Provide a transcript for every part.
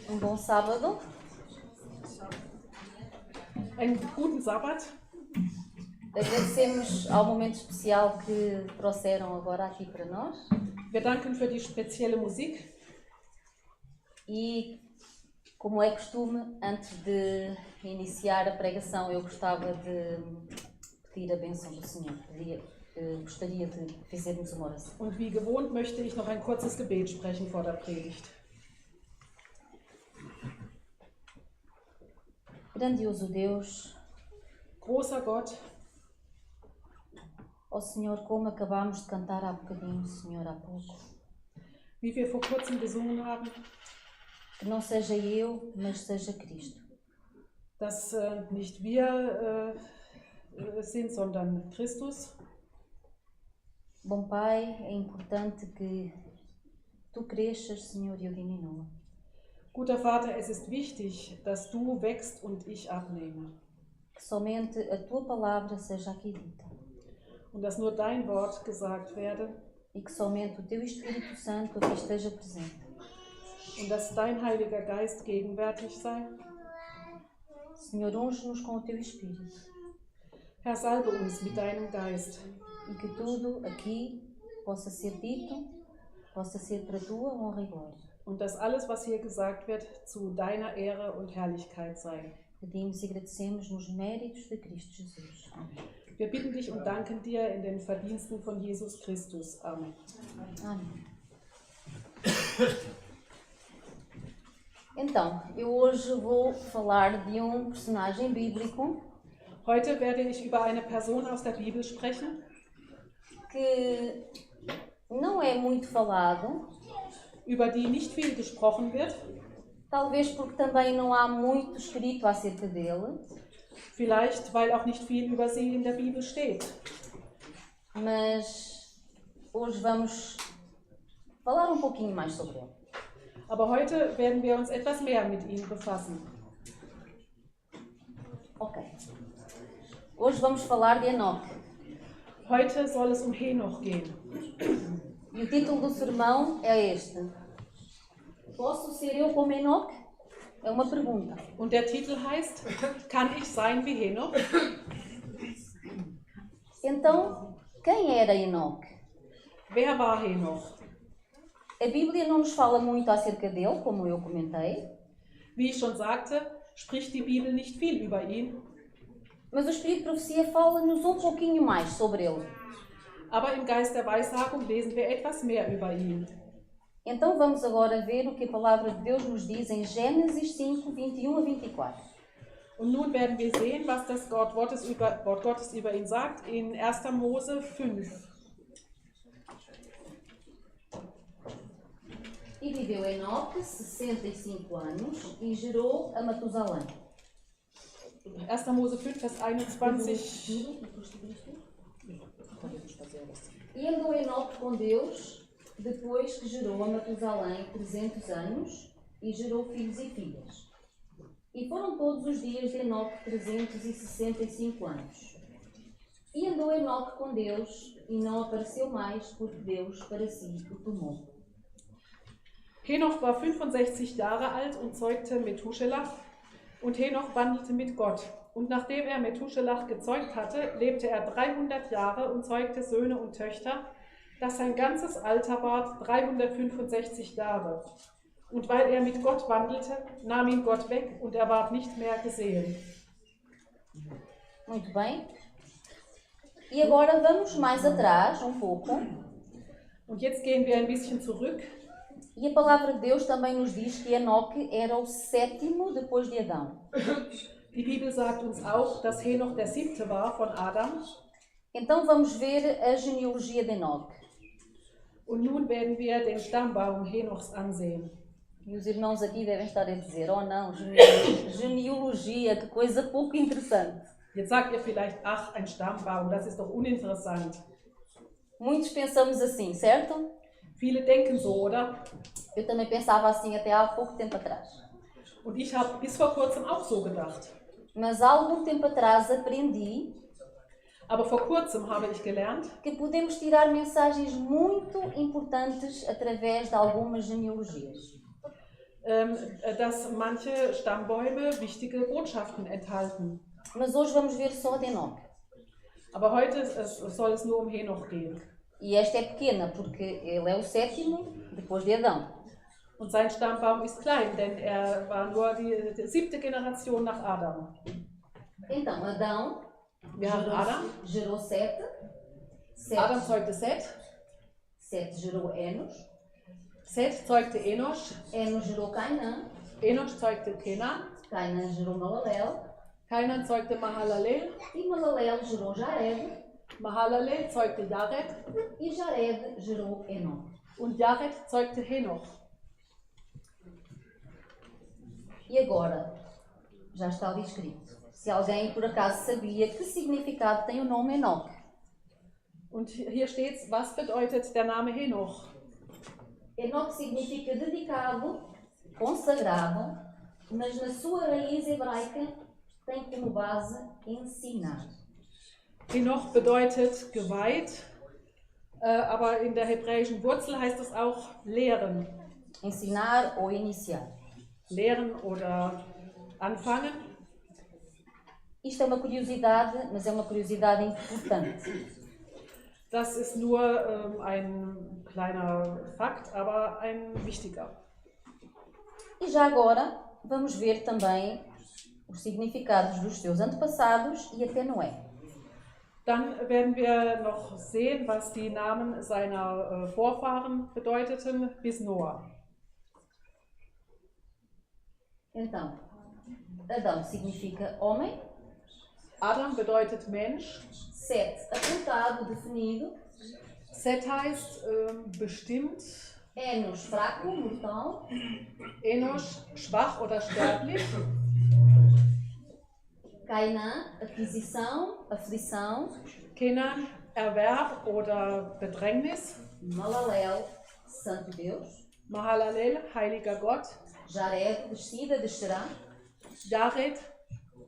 Bom sábado. Einen guten Sabbat. Agradecemos ao momento especial que trouxeram agora aqui para nós. Wir danken für die spezielle Musik. E, como é costume, antes de iniciar a pregação, eu gostava de pedir a bênção do Senhor. Gostaria de fazermos uma oração. Und wie gewohnt möchte ich noch ein kurzes Gebet sprechen vor der Predigt. Grandioso Deus, Großer Gott, ó Senhor, como acabámos de cantar há bocadinho, Senhor, há pouco, wie wir vor kurzem gesungen haben, que não seja eu, mas seja Cristo. dass nicht wir sind, sondern Christus. Bom Pai, é importante que Tu cresças, Senhor, e eu diminua. Guter Vater, es ist wichtig, dass du wächst und ich abnehme. Que somente a Tua palavra seja aqui dita. Und dass nur dein Wort gesagt werde. E que somente o Teu Espírito Santo aqui esteja presente. Und dass dein Heiliger Geist gegenwärtig sei. Senhor, unge-nos com o Teu Espírito. Herr, salbe uns mit deinem Geist. E que tudo aqui possa ser dito, possa ser para a Tua honra e glória. Und dass alles, was hier gesagt wird, zu deiner Ehre und Herrlichkeit sei. Pedimos e agradecemos nos méritos de Cristo Jesus. Amém. Wir bitten dich und danken dir in den Verdiensten von Jesus Christus. Amen. Amém. Então, eu hoje vou falar de um personagem bíblico Heute werde ich über eine Person aus der Bibel sprechen, que não é muito falado, über die nicht viel gesprochen wird, talvez porque também não há muito escrito acerca dele, vielleicht weil auch nicht viel über sie in der Bibel steht. mas hoje vamos falar um pouquinho mais sobre ele. Aber heute werden wir uns etwas mehr mit ihm befassen. Ok. Hoje vamos falar de Enoque. Heute soll es um Henoch gehen. E o título do sermão é este. Posso ser eu como Enoque? É uma pergunta. Und der Titel heißt, kann ich sein wie Henoch? Então, quem era Enoque? Wer war Henoch? A Bíblia não nos fala muito acerca dele, como eu comentei, Wie ich schon sagte, spricht die Bibel nicht viel über ihn, mas o Espírito de Profecia fala-nos um pouquinho mais sobre ele. aber im Geist der Weissagung lesen wir etwas mehr über ihn. Então vamos agora ver o que a Palavra de Deus nos diz em Gênesis 5, 21 a 24. Und nun werden wir sehen, was das Wort Gottes über ihn sagt in 1. Mose 5. E viveu Enoque 65 anos e gerou a Matusalém. 1. Mose 5, Vers 21. E andou Enoque com Deus, depois que gerou a Matusalém 300 anos, e gerou filhos e filhas. E foram todos os dias de Enoque 365 anos. E andou Enoque com Deus, e não apareceu mais, porque Deus para si o tomou. Henoch war 65 Jahre alt und zeugte Methuselah. Und Henoch wandelte mit Gott. Und nachdem er Methuselah gezeugt hatte, lebte er 300 Jahre und zeugte Söhne und Töchter, dass sein ganzes Alter ward 365 Jahre. Und weil er mit Gott wandelte, nahm ihn Gott weg und er ward nicht mehr gesehen. Muito bem. E agora vamos mais atrás, um pouco. Und jetzt gehen wir ein bisschen zurück. E a Palavra de Deus também nos diz que Enoque era o sétimo depois de Adão. Die Bibel sagt uns auch, dass Henoch der 7. war von Adam. Então vamos ver a genealogia de Enoque. Und nun werden wir den Stammbaum Henochs ansehen. E os irmãos aqui devem estar a dizer, oh não, genealogia, que coisa pouco interessante. Jetzt sagt ihr vielleicht, ach, ein Stammbaum, das ist doch uninteressant. Muitos pensamos assim, certo? Viele denken so, oder? Eu também pensava assim até há pouco tempo atrás. Und ich habe bis vor kurzem auch so gedacht. Mas há algum tempo atrás aprendi Aber vor kurzem habe ich gelernt, que podemos tirar mensagens muito importantes através de algumas genealogias. dass manche Stammbäume wichtige Botschaften enthalten. Mas hoje vamos ver só de Enoque. Aber heute soll es nur um Henoch gehen. E esta é pequena porque ele é o sétimo depois de Adão. Und sein Stammbaum ist klein, denn er war nur die 7. Generation nach Adam. Então, Adão Wir haben Adam. gerou Sete. Adam zeugte Set. Sete gerou Enos. Set zeugte Enosch. Enos gerou Cainã. Enosch zeugte Kenan. Cainã gerou Malalel. Kainan zeugte Mahalalel. E Malalel gerou Jared. Mahalalel zeugte Jared. E Jared gerou Enoque. Und Jared zeugte Henoch. E agora, já está ali escrito. Se alguém por acaso sabia que significado tem o nome Enoque. Und hier steht, was bedeutet der Name Henoch? Enoque significa dedicado, consagrado, mas na sua raiz hebraica tem como base ensinar. Henoch bedeutet geweiht, aber in der hebräischen Wurzel heißt es auch lehren. Ensinar ou iniciar. Lehren oder anfangen. Isto é uma curiosidade, mas é uma curiosidade importante. Das ist nur ein kleiner Fakt, aber ein wichtiger. E já agora vamos ver também os significados dos seus antepassados e até Noé. Dann werden wir noch sehen, was die Namen seiner Vorfahren bedeuteten bis Noah. Então, Adão significa homem. Adam bedeutet Mensch. Set, apontado, definido. Set heißt bestimmt. Enos, fraco, mortal. Enosch, schwach oder sterblich. Cainã, aquisição, aflição. Kenan, Erwerb oder Bedrängnis. Malalel, santo Deus. Mahalalel, heiliger Gott. Jared, descida, descerá. Jared,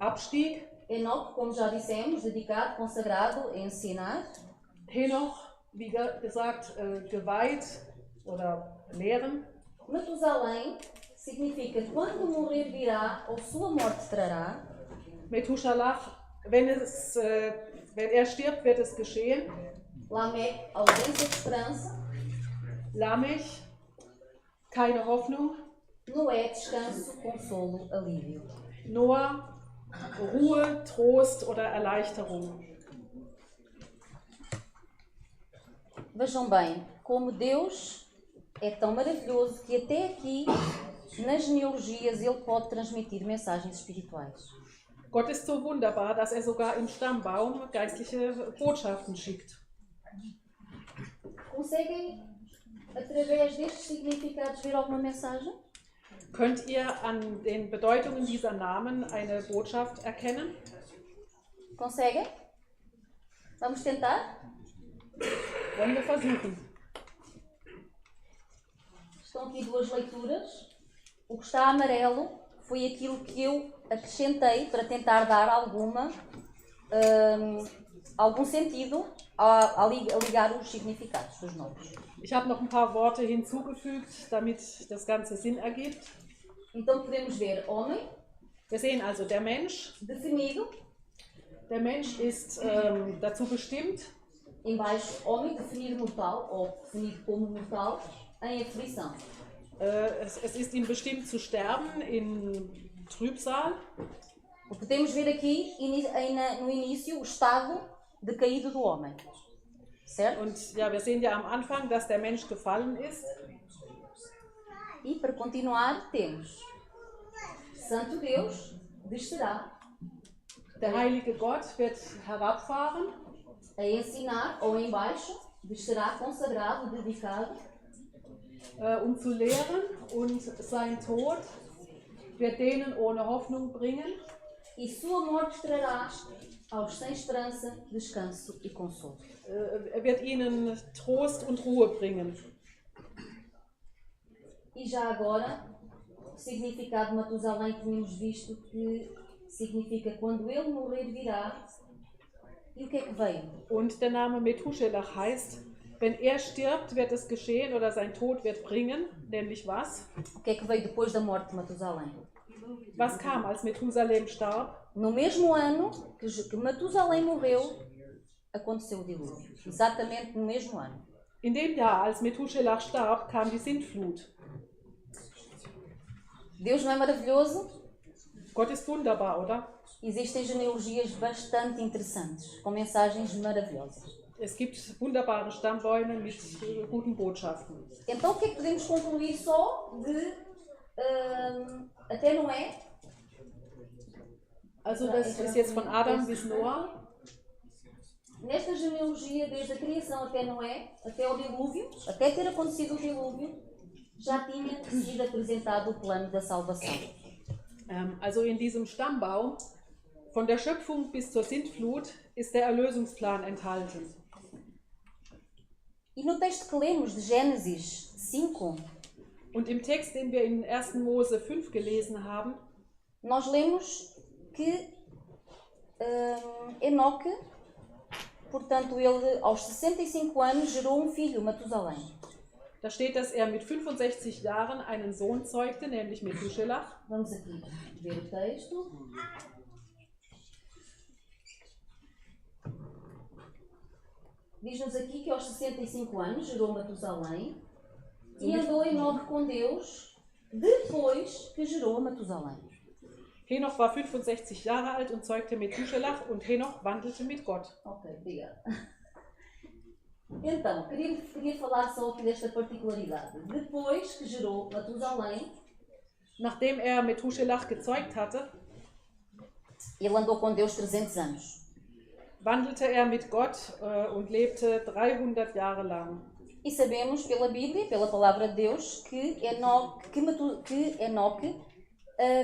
Abstieg. Enoque, como já dissemos, dedicado, consagrado, ensinar. Henoch, wie gesagt, geweiht oder lehren. Matusalém significa quando morrer virá ou sua morte trará. Methuselah, wenn er stirbt, wird es geschehen. Lameque, ausência de esperança. Lamech, keine Hoffnung. Noé, descanso, consolo, alívio. Noah, Ruhe, Trost oder Erleichterung. Vejam bem, como Deus é tão maravilhoso que até aqui, nas genealogias, Ele pode transmitir mensagens espirituais. Gott ist so wunderbar, dass er sogar im Stammbaum geistliche Botschaften schickt. Conseguem, através destes significados, ver alguma mensagem? Könnt ihr an den Bedeutungen dieser Namen eine Botschaft erkennen? Conseguem? Vamos tentar? Wollen wir versuchen. Estão aqui duas leituras. O que está amarelo foi aquilo que eu acrescentei para tentar dar algum sentido a ligar os significados dos nomes. Ich habe noch ein paar Worte hinzugefügt, damit das Ganze Sinn ergibt. Então podemos ver homem, Wir sehen also, der Mensch definido, ist dazu bestimmt, embaixo homem definido mortal ou definido como mortal em aflição. es ist ihm bestimmt zu sterben in Trübsal. Podemos ver aqui no início o estado decaído do homem, certo? Und ja, wir sehen ja am Anfang, dass der Mensch gefallen ist. E para continuar temos Santo Deus descerá Der heilige Gott wird herabfahren, a ensinar ou embaixo descerá consagrado, dedicado. Zu lehren, und sein Tod wird denen ohne Hoffnung bringen. E sua morte trará aos sem esperança descanso e consolo. Er wird ihnen Trost und Ruhe bringen. E já agora, o significado de Matusalém que tínhamos visto que significa quando ele morrer virá. E o que é que veio? Und der Name Methuselah heißt, Wenn er stirbt, wird es geschehen oder sein Tod wird bringen, nämlich was? O que é que veio depois da morte de Matusalém? Was kam, als Methusalem starb? No mesmo ano que Matusalém morreu, aconteceu o dilúvio. Exatamente no mesmo ano. In dem Jahr, als Methuselah starb, kam die Sintflut. Deus não é maravilhoso? Gott ist wunderbar, oder? Existem genealogias bastante interessantes, com mensagens maravilhosas. Es gibt wunderbare Stammbäume mit guten Botschaften. Então o que é que podemos concluir só de até Noé? Also das ist jetzt von Adam bis Noah. Nesta genealogia, desde a criação até Noé, até o dilúvio, até ter acontecido o dilúvio, já tinha sido apresentado o plano da salvação. Also in diesem Stammbaum, von der Schöpfung bis zur Sintflut, ist der Erlösungsplan enthalten. E no texto que lemos de Gênesis 5, Und im Text, den wir in 1. Mose 5 gelesen haben, nós lemos que Enoque, portanto, ele aos 65 anos gerou um filho, Matusalém. da steht, dass er mit 65 Jahren einen Sohn zeugte, nämlich Methuselah. Vamos aqui ver o texto. Diz-nos aqui que aos 65 anos gerou Matusalém e andou Enoque com Deus depois que gerou Matusalém. Henoch war 65 Jahre alt und zeugte Methuselah und Henoch wandelte mit Gott. Ok, obrigada. Então, queria falar só aqui desta particularidade. Depois que gerou Matusalém, Nachdem er Methuselah gezeugt hatte, ele andou com Deus 300 anos. wandelte er mit Gott und lebte 300 Jahre lang. E sabemos pela Bíblia, pela palavra de Deus, que Enoque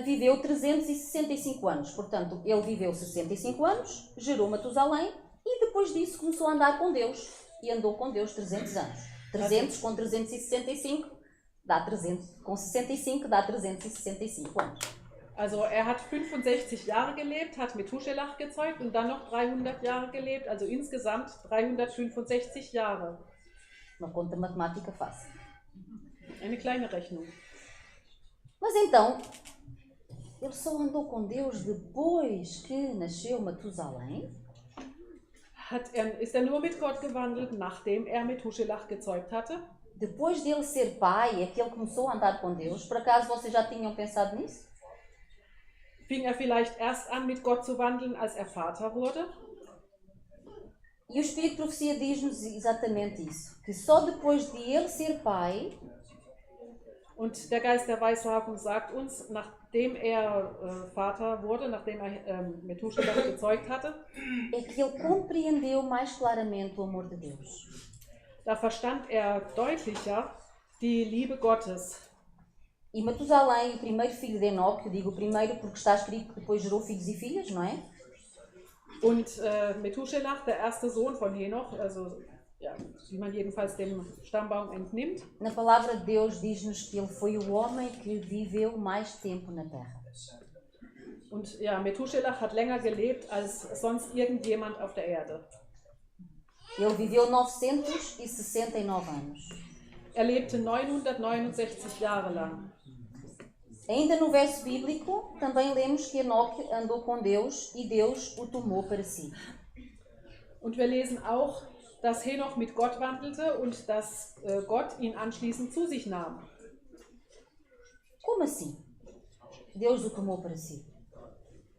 viveu 365 anos. Portanto, ele viveu 65 anos, gerou Matusalém e depois disso começou a andar com Deus. E andou com Deus 300 anos. 300 com 365 dá 300. Com 65 dá 365 anos. Also er hat 65 Jahre gelebt, hat Methuselah gezeugt und dann noch 300 Jahre gelebt, also insgesamt 365 Jahre. Uma conta matemática fácil. Eine kleine Rechnung. Mas então, ele só andou com Deus depois que nasceu Matusalém? Ist er nur mit Gott gewandelt, nachdem er Methuselah gezeugt hatte? Depois dele ser pai, é que ele começou a andar com Deus? Por acaso vocês já tinham pensado nisso? Fing er vielleicht erst an, mit Gott zu wandeln, als er Vater wurde? E o Espírito de Profecia diz-nos exatamente isso. Que só depois de ele ser pai, Und der Geist der Weissagung sagt uns, nachdem er Vater wurde, nachdem er Methuselah gezeugt hatte, é que ele compreendeu mais claramente o amor de Deus. da verstand er deutlicher die Liebe Gottes. E Matusalém, o primeiro filho de Enoque, eu digo o primeiro porque está escrito que depois gerou filhos e filhas, não é? Und Methuselah, der erste Sohn von Henoch, also ja, wie man jedenfalls dem Stammbaum entnimmt. Na palavra de Deus diz-nos que ele foi o homem que viveu mais tempo na terra. Und ja, Methuselah hat länger gelebt als sonst irgendjemand auf der Erde. Ele viveu 969 anos. Er lebte 969 Jahre lang. Ainda no verso bíblico, também lemos que Enoque andou com Deus e Deus o tomou para si. Und wir lesen auch, dass Henoch mit Gott wandelte und dass Gott ihn anschließend zu sich nahm. Como assim? Deus o tomou para si.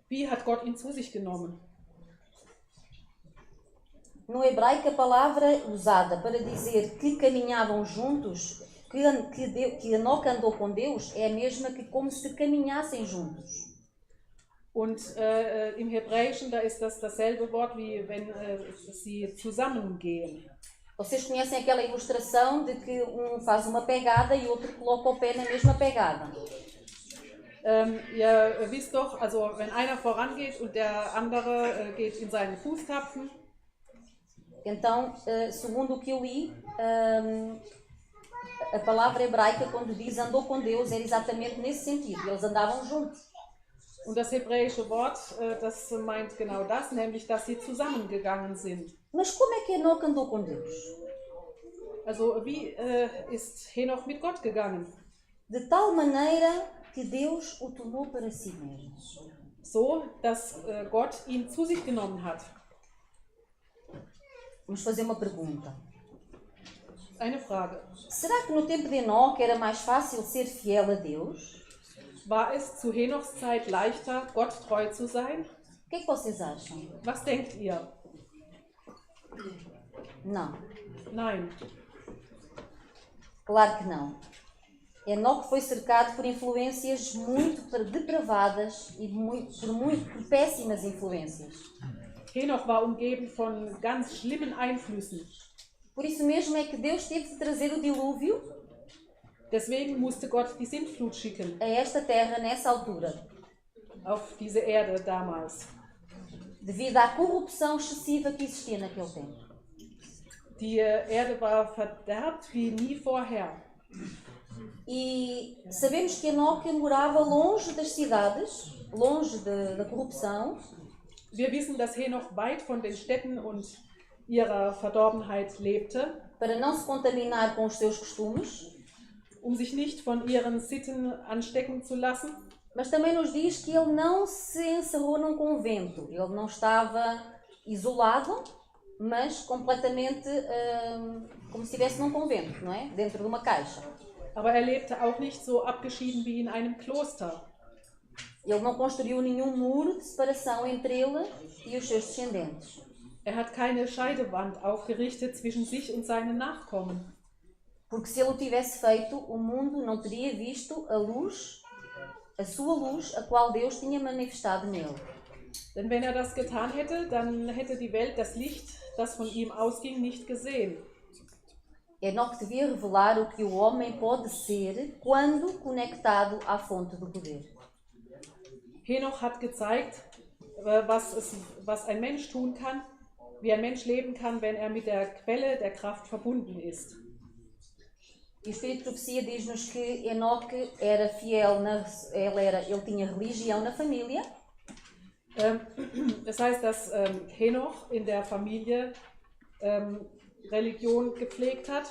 Wie hat Gott ihn zu sich genommen? No hebraico, a palavra usada para dizer que caminhavam juntos, que Enoque andou com Deus, é a mesma que como se caminhassem juntos. Und im Hebräischen, da ist das dasselbe Wort, wie wenn sie zusammengehen. Vocês conhecem aquela ilustração de que um faz uma pegada e o outro coloca o pé na mesma pegada? Ihr wisst doch, also wenn einer vorangeht und der andere geht in seinen Fußtapfen. Então, segundo o que eu li, a palavra hebraica, quando diz andou com Deus, era exatamente nesse sentido. Eles andavam juntos. Und das hebräische Wort, das meint genau das, nämlich, dass sie zusammengegangen sind. Mas como é que Enoque andou com Deus? Also wie ist Henoch mit Gott gegangen? De tal maneira que Deus o tomou para si mesmo. So, dass Gott ihn zu sich genommen hat. Vamos fazer uma pergunta. Eine Frage. Será que no tempo de Enoque era mais fácil ser fiel a Deus? War es zu Henochs Zeit leichter, Gott treu zu sein? O que é que vocês acham? Was denkt ihr? Não, Nein. claro que não. Enoque foi cercado por influências muito depravadas e por péssimas influências. Henoch war umgeben von ganz schlimmen Einflüssen. Por isso mesmo é que Deus teve de trazer o dilúvio Deswegen musste Gott die Sintflut schicken a esta terra nessa altura, auf diese Erde damals. devido à corrupção excessiva que existia naquele tempo. Die Erde war verderbt wie nie vorher. E sabemos que Enoque morava longe das cidades, longe da corrupção, Wir wissen, dass Henoch weit von den Städten und ihrer Verdorbenheit lebte, para não se contaminar com os seus costumes, sich nicht von ihren Sitten anstecken zu lassen. mas também nos diz que ele não se encerrou num convento. Ele não estava isolado, mas completamente como se estivesse num convento, não é? Dentro de uma caixa. Aber er lebte auch nicht so abgeschieden wie in einem Kloster. Ele não construiu nenhum muro de separação entre ele e os seus descendentes. Er hat keine Scheidewand aufgerichtet zwischen sich und seinen Nachkommen. Porque se ele o tivesse feito, o mundo não teria visto a sua luz, a qual Deus tinha manifestado nele. Denn wenn er das getan hätte, dann hätte die Welt das Licht, das von ihm ausging, nicht gesehen. Enoque devia revelar o que o homem pode ser quando conectado à fonte do poder. Henoch hat gezeigt, was ein Mensch tun kann, wie ein Mensch leben kann, wenn er mit der Quelle der Kraft verbunden ist. E o Espírito de Profecia diz-nos que Enoque era fiel, ele tinha religião na família. Das heißt, dass Henoch in der Familie Religion gepflegt hat.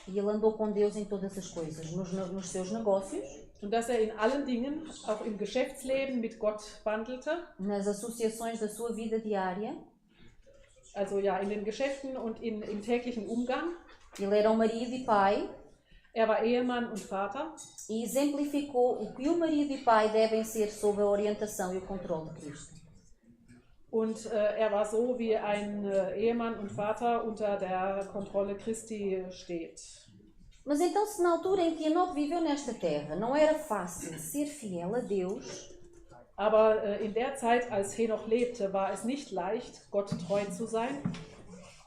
E ele andou com Deus em todas as coisas, nos seus negócios. Und dass er in allen Dingen, auch im Geschäftsleben, mit Gott wandelte. Nas associações da sua vida diária. Also ja, in den Geschäften und im täglichen Umgang. Ele era marido e pai. Er war Ehemann und Vater. E exemplificou o que o marido e pai devem ser sob a orientação e o controle de Cristo. Und er war so, wie ein Ehemann und Vater unter der Kontrolle Christi steht. Mas então, se na altura em que Enoque viveu nesta terra não era fácil ser fiel a Deus, aber in der Zeit, als Henoch lebte, war es nicht leicht, Gott treu zu sein.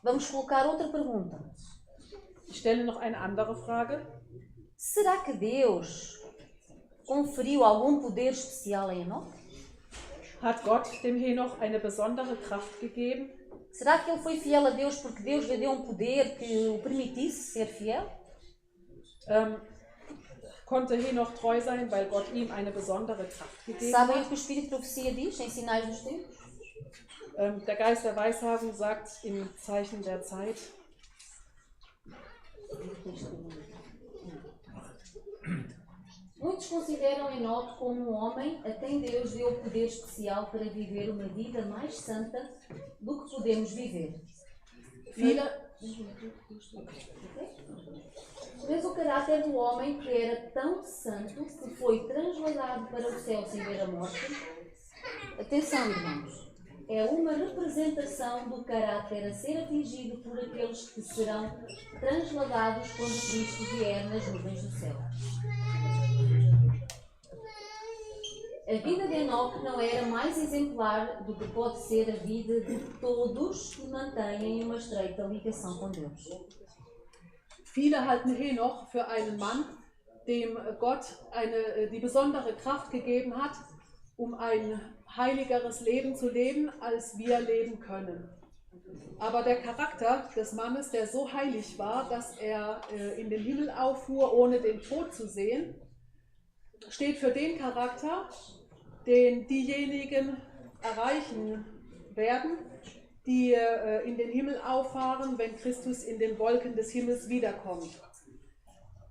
Vamos colocar outra pergunta. Ich stelle noch eine andere Frage. Será que Deus conferiu algum poder especial a Enoque? Hat Gott dem Henoch eine besondere Kraft gegeben? Será que ele foi fiel a Deus porque Deus lhe deu um poder que o permitisse ser fiel? Konnte Henoch treu sein, weil Gott ihm eine besondere Kraft gegeben Sabem o hat? que o Espírito de Profecia diz em Sinais dos Tempos? Der Geist der Weissagung sagt im Zeichen der Zeit, Muitos consideram Enoque como um homem a quem Deus deu poder especial para viver uma vida mais santa do que podemos viver. Mas o caráter do homem, que era tão santo, que foi transladado para o céu sem ver a morte, atenção, irmãos, é uma representação do caráter a ser atingido por aqueles que serão transladados quando Cristo vier nas nuvens do céu. A vida de Enoque não era mais exemplar do que pode ser a vida de todos que mantêm uma estreita ligação com Deus. viele halten Henoch für einen Mann, dem Gott die besondere Kraft gegeben hat, um ein heiligeres Leben zu leben, als wir leben können. Aber der Charakter des Mannes, der so heilig war, dass er in den Himmel auffuhr, ohne den Tod zu sehen, steht für den Charakter, den diejenigen erreichen werden, die in den Himmel auffahren, wenn Christus in den Wolken des Himmels wiederkommt.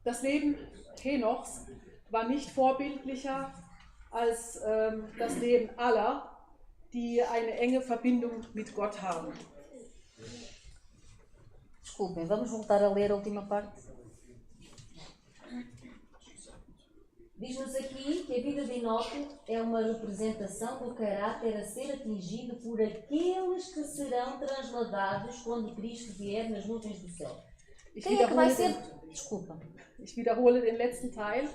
Das Leben Henochs war nicht vorbildlicher als das Leben aller, die eine enge Verbindung mit Gott haben. Desculpem, vamos voltar a ler a última parte. Diz-nos aqui que a vida de Enoque é uma representação do caráter a ser atingido por aqueles que serão transladados quando Cristo vier nas nuvens do céu. Quem é que vai ser? Desculpa. Ich wiederhole den letzten Teil.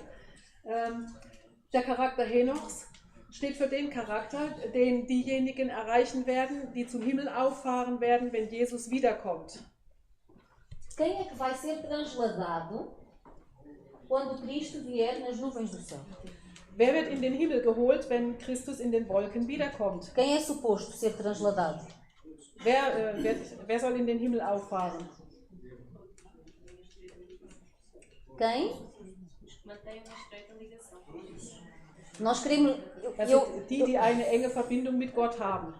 Der Charakter Henochs steht für den Charakter, den diejenigen erreichen werden, die zum Himmel auffahren werden, wenn Jesus wiederkommt. Quem é que vai ser transladado quando Cristo vier nas nuvens do céu? Wer wird in den Himmel geholt, wenn Christus in den Wolken wiederkommt? Quem é suposto ser transladado? Wer soll in den Himmel auffahren? Quem? Mantém uma estreita ligação. Nós queremos. Also die eine enge Verbindung mit Gott haben.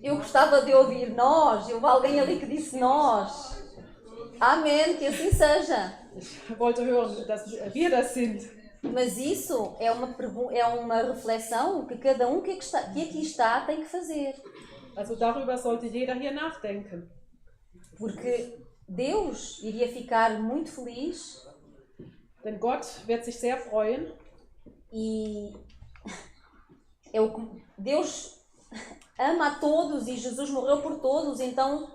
Eu gostava de ouvir nós. Houve alguém ali que disse nós. Amém, que assim seja. Ich wollte hören, dass wir das sind. Mas isso é uma reflexão que cada um que aqui está tem que fazer. Also darüber sollte jeder hier nachdenken. Porque Deus iria ficar muito feliz. Denn Gott wird sich sehr freuen. E Deus ama a todos e Jesus morreu por todos, então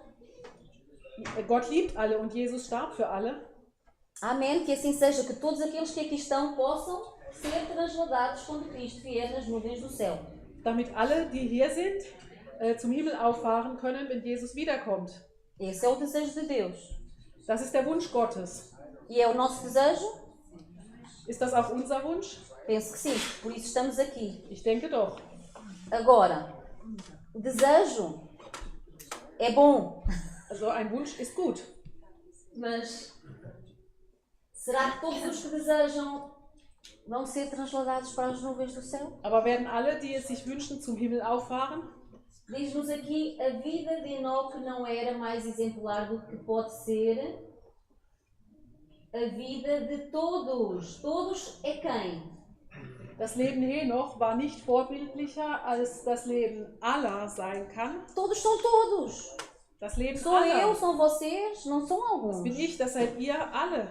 Gott liebt alle und Jesus starb für alle. amém, que assim seja, que todos aqueles que aqui estão possam ser transladados quando Cristo vier nas nuvens do céu. Damit alle, die hier sind, zum Himmel auffahren können, wenn Jesus wiederkommt. Esse é o desejo de Deus. Das ist der Wunsch Gottes. E é o nosso desejo? Ist das auch unser Wunsch? Penso que sim, por isso estamos aqui. Ich denke doch. Agora, desejo é bom. Also ein Wunsch ist gut. Mas será que todos os que desejam vão ser transladados para as nuvens do céu? Aber werden alle, die es sich wünschen, zum Himmel auffahren? Diz-nos aqui, a vida de Enoque não era mais exemplar do que pode ser a vida de todos. Todos é quem? Das Leben Henoch war nicht vorbildlicher, als das Leben aller sein kann. Todos são todos. Das Leben Sou eu, aller. são vocês, não são Das alguns. bin ich, das seid ihr alle.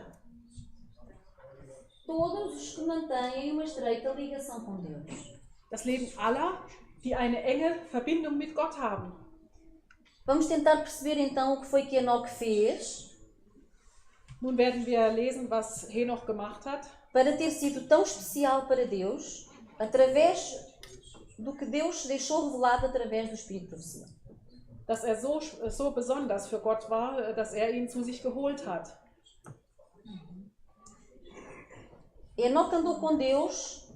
Todos os que mantêm uma estreita ligação com Deus. Das Leben aller, die eine enge Verbindung mit Gott haben. Vamos tentar perceber então o que foi que Enoque fez Nun werden wir lesen, was Henoch gemacht hat, para ter sido tão especial para Deus, através do que Deus deixou revelado através do Espírito de Profecia. dass er so besonders für Gott war, dass er ihn zu sich geholt hat. Enoque andou com Deus,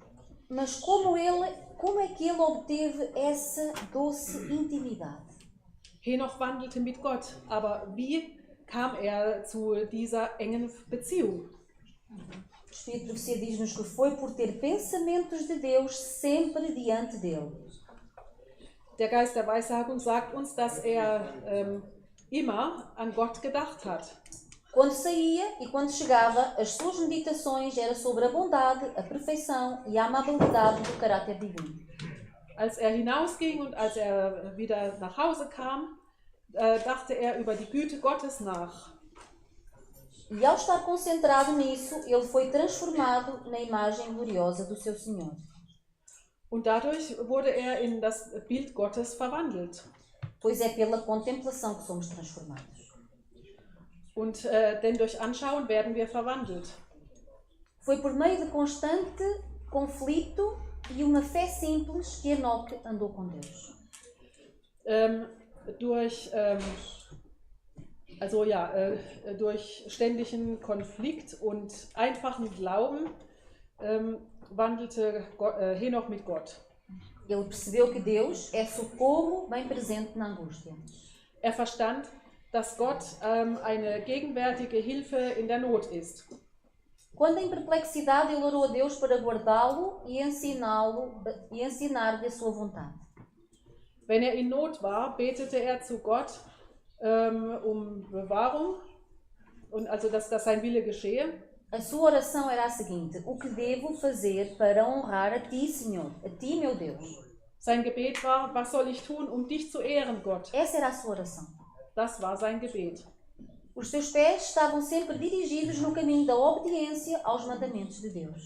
mas como é que ele obteve essa doce intimidade? Henoch wandelte mit Gott, aber wie kam er zu dieser engen Beziehung? O Espírito de Profecia diz-nos que foi por ter pensamentos de Deus sempre diante dele. Der Geist der Weissagung sagt uns, dass er immer an Gott gedacht hat. Quando saía e quando chegava, as suas meditações eram sobre a bondade, a perfeição e a amabilidade do caráter divino. Als er hinausging und als er wieder nach Hause kam, dachte er über die Güte Gottes nach. E ao estar concentrado nisso, ele foi transformado na imagem gloriosa do seu Senhor. Und dadurch wurde er in das Bild Gottes verwandelt. Pois é pela contemplação que somos transformados. Und denn durch Anschauen werden wir verwandelt. Foi por meio de constante conflito e uma fé simples que Enoque andou com Deus. Durch ständigen Konflikt und einfachen Glauben wandelte Henoch mit Gott. Ele percebeu que Deus é socorro bem presente na angústia. Er verstand, dass Gott eine gegenwärtige Hilfe in der Not ist. Quando em perplexidade ele orou a Deus para guardá-lo e ensinar-lhe a sua vontade. Wenn er in Not war, betete er zu Gott um Bewahrung und also dass sein Wille geschehe. A sua oração era a seguinte: o que devo fazer para honrar a ti, Senhor? A ti, meu Deus. Sein Gebet war, was soll ich tun, um dich zu ehren, Gott? Essa era a sua oração. Das war sein Gebet. Os seus pés estavam sempre dirigidos no caminho da obediência aos mandamentos de Deus.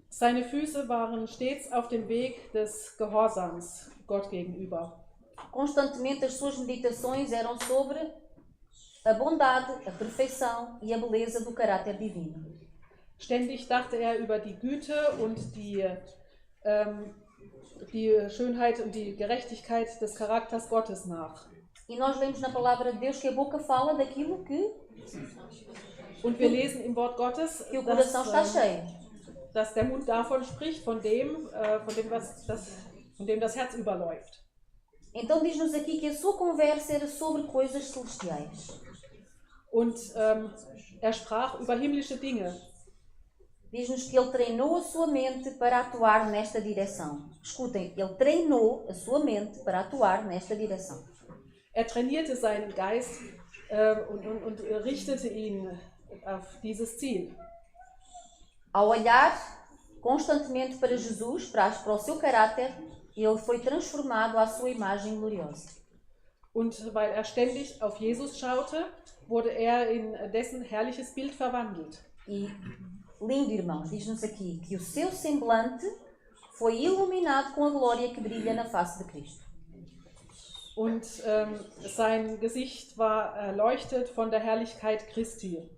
Seine Füße waren stets auf dem Weg des Gehorsams Gott gegenüber. Constantemente as suas meditações eram sobre a bondade, a perfeição e a beleza do caráter divino. Ständig dachte er über die Güte und die Schönheit und die Gerechtigkeit des Charakters Gottes nach. E nós lemos na palavra de Deus que a boca fala daquilo que Und wir lesen im Wort Gottes, o coração está cheio. dass der Mund davon spricht, von dem das Herz überläuft. Então diz-nos aqui que a sua conversa era sobre coisas celestiais. Und er sprach über himmlische Dinge. Diz-nos que ele treinou a sua mente para atuar nesta direção. Escutem, ele treinou a sua mente para atuar nesta direção. Er trainierte seinen Geist und richtete ihn auf dieses Ziel. Ao olhar constantemente para Jesus, para o seu caráter, ele foi transformado à sua imagem gloriosa. Und weil er ständig auf Jesus schaute, wurde er in dessen herrliches Bild verwandelt. E lindo, irmãos, diz-nos aqui que o seu semblante foi iluminado com a glória que brilha na face de Cristo. Und sein Gesicht war erleuchtet von der Herrlichkeit Christi.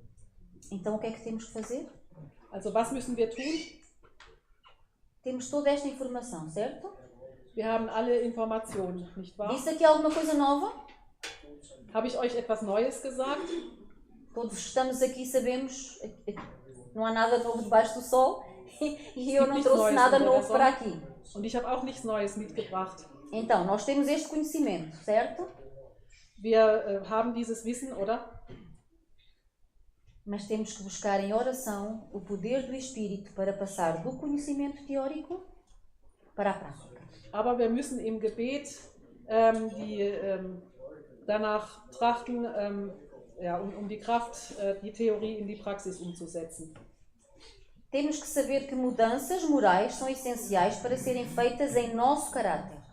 Então o que é que temos que fazer? Also was müssen wir tun? Temos toda esta informação, certo? Wir haben alle Informationen, nicht wahr? Disse aqui alguma coisa nova? Habe ich euch etwas Neues gesagt? Todos estamos aqui, sabemos, não há nada novo debaixo do sol e eu não trouxe nada novo para aqui. Und ich habe auch nichts Neues mitgebracht. Então, nós temos este conhecimento, certo? Wir haben dieses Wissen, oder? Mas temos que buscar em oração o poder do Espírito para passar do conhecimento teórico para a prática. Aber wir müssen im Gebet danach trachten, um die Kraft, die Theorie in die Praxis umzusetzen. Temos que saber que mudanças morais são essenciais para serem feitas em nosso caráter.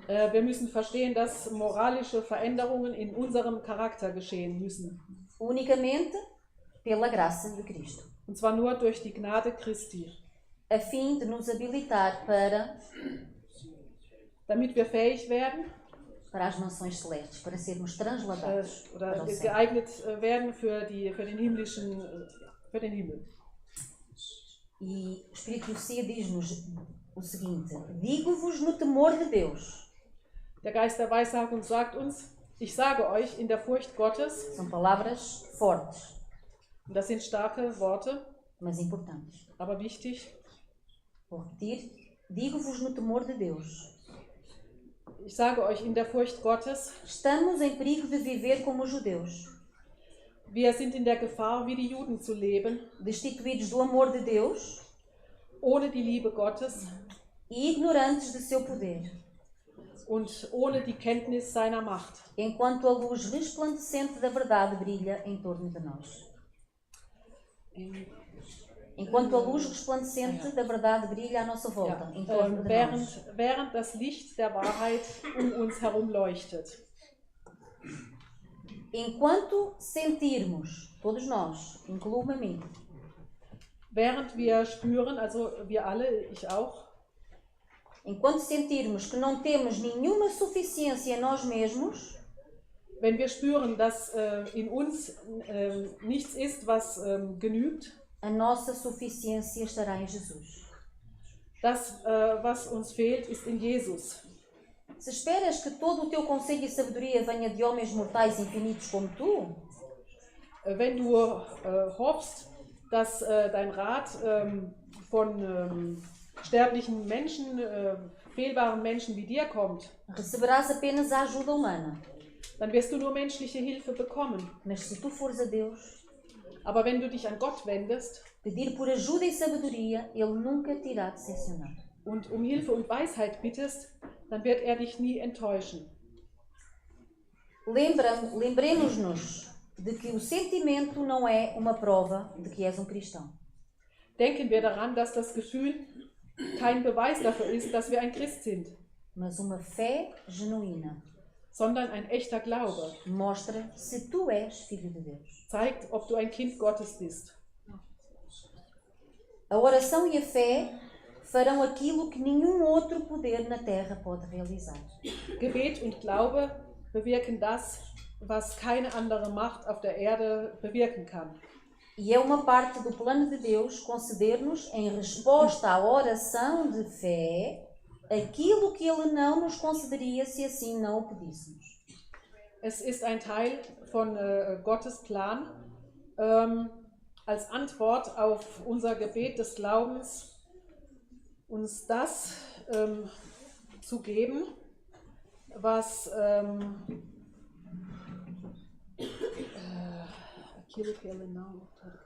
Wir müssen verstehen, dass moralische Veränderungen in unserem Charakter geschehen müssen. Unicamente pela graça de Cristo. Und zwar nur durch die Gnade Christi. A fim de nos habilitar damit wir fähig werden, para as mansões celestes, para sermos transladados oder para o céu. geeignet werden für den Himmel. E o Espírito Lucia diz-nos o seguinte: digo-vos no temor de Deus. Der Geist der Weissagung sagt uns, ich sage euch in der Furcht Gottes. São palavras fortes. Und das sind starke Worte, mas importantes. Aber wichtig. Vou repetir: digo-vos no temor de Deus. Ich sage euch in der Furcht Gottes. Estamos em perigo de viver como os judeus. Wir sind in der Gefahr, wie die Juden zu leben. Destituídos do amor de Deus. Ohne die Liebe Gottes. E ignorantes de seu poder. Und ohne die Kenntnis seiner Macht. Enquanto a luz resplandecente da verdade brilha em torno de nós. Enquanto a luz resplandecente da verdade brilha à nossa volta, em torno de nós. Während das Licht der Wahrheit uns herum leuchtet. Enquanto sentirmos, todos nós, incluo-me a mim. Während wir spüren, also wir alle, ich auch. Enquanto sentirmos que não temos nenhuma suficiência em nós mesmos. Wenn wir spüren, dass in uns nichts ist, was genügt. A nossa suficiência estará em Jesus. Das, was uns fehlt, ist in Jesus. Se esperas que todo o teu conselho e sabedoria venha de homens mortais infinitos como tu, wenn du hoffst, dass dein Rat von sterblichen Menschen, fehlbaren Menschen wie dir kommt, receberás apenas a ajuda humana. Dann wirst du nur menschliche Hilfe bekommen. Mas se tu fores a Deus, aber wenn du dich an Gott wendest, pedir por ajuda e sabedoria, Ele nunca te irá decepcionar. Und Hilfe und Weisheit bittest, dann wird er dich nie enttäuschen. Lembremos-nos de que o sentimento não é uma prova de que és um cristão. Denken wir daran, dass das Gefühl kein Beweis dafür ist, dass wir ein Christ sind, Mas uma fé genuína sondern ein echter Glaube mostra se tu és filho de Deus. zeigt, ob du ein Kind Gottes bist. A oração e a fé farão aquilo que nenhum outro poder na terra pode realizar. Gebet und Glaube bewirken das, was keine andere Macht auf der Erde bewirken kann. E é uma parte do plano de Deus conceder-nos, em resposta à oração de fé, aquilo que Ele não nos concederia se assim não o pedíssemos. Es ist ein Teil von Gottes Plan, als Antwort auf unser Gebet des Glaubens, uns das zu geben, was